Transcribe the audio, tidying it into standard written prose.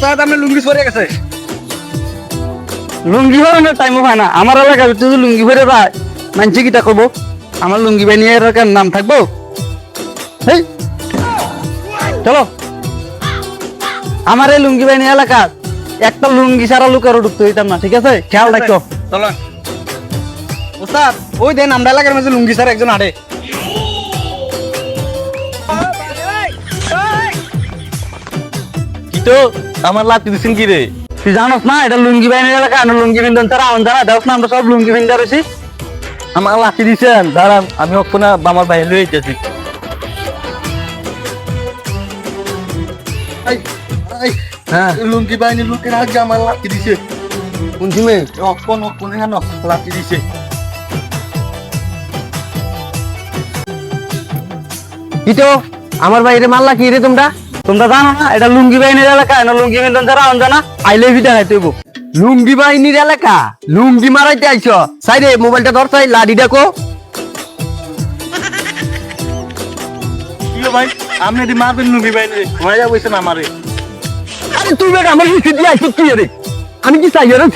ওস্তাদ আপনি লুঙ্গি পরে গেছে। লুঙ্গি পরানোর টাইমও হয় না আমার এলাকায় যদি লুঙ্গি পরে যায় মানছি কিটা করবো আমার লুঙ্গি বানিয়ে এলাকার নাম থাকবো হেই চলো আমার এই লুঙ্গি বাহিনী এলাকা একটা লুঙ্গি সারা লোকেরও ঢুকতে হইতাম না ঠিক আছে খেয়াল রাখো চলো ওস্তাদ ওই দেন আমরা এলাকার মধ্যে লুঙ্গি স্যার একজন আড়ে। কি তো আমার লাতি দিচ্ছেন কি রে তুই জানোস না এটা লুঙ্গি বাহিনীর এলাকা আমরা লুঙ্গি বিন্দন তারা আমার জানা দেখ না আমরা সব লুঙ্গি বিন্দা রয়েছি আমার লাতি দিচ্ছেন দাঁড়ান আমি ওখানে আমার বাইরে লয়ে যেতেছি হ্যাঁ লুঙ্গি বাহিনী লোকের আগে আমার লাঠি দিছে। শুনছি মে কোন লাঠি দিছে। কি তো আমার বাইরে মারলা কি রে তোমরা তোমরা জানো না এটা লুঙ্গি বাহিনীর এলাকা না লুঙ্গি বিন্দন তারা আমার জানা আইলে ভিটা খাইতে হইব লুঙ্গি বাহিনীর এলাকা লুঙ্গি মারাইতে আইছ সাইডে মোবাইলটা ধর চাই লাডি ডাকো। কি ভাই আপনি দি মারবেন লুঙ্গি বাহিনী মারা যা বইছেন আমারে আরে তুই বেটা আমার হিসেবে দিয়ে আইছ কি রে আমি কি চাই রে